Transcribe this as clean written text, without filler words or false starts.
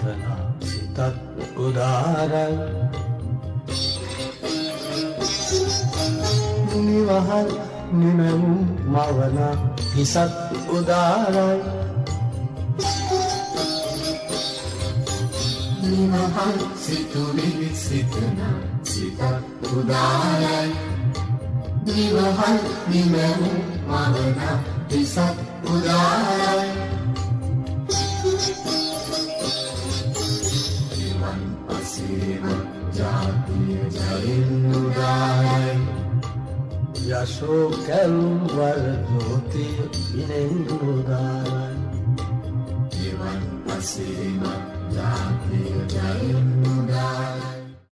පවන සිතත් උදාරයි නිවහල් නිමැවුම් මවන හිසත් උදාරයි නිවහල් සිතුවිලි සිතන සිතත් උදාරයි නිවහල් නිමැවුම් මවන හිසත් උදාරයි නිවන් පසේම ජාතිය ජයෙන් උදාරයි යශෝ කැලුම් වල ජෝතිය ඉනෙන් උදාරයි නිවන් පසේම ජාතිය ජයෙන්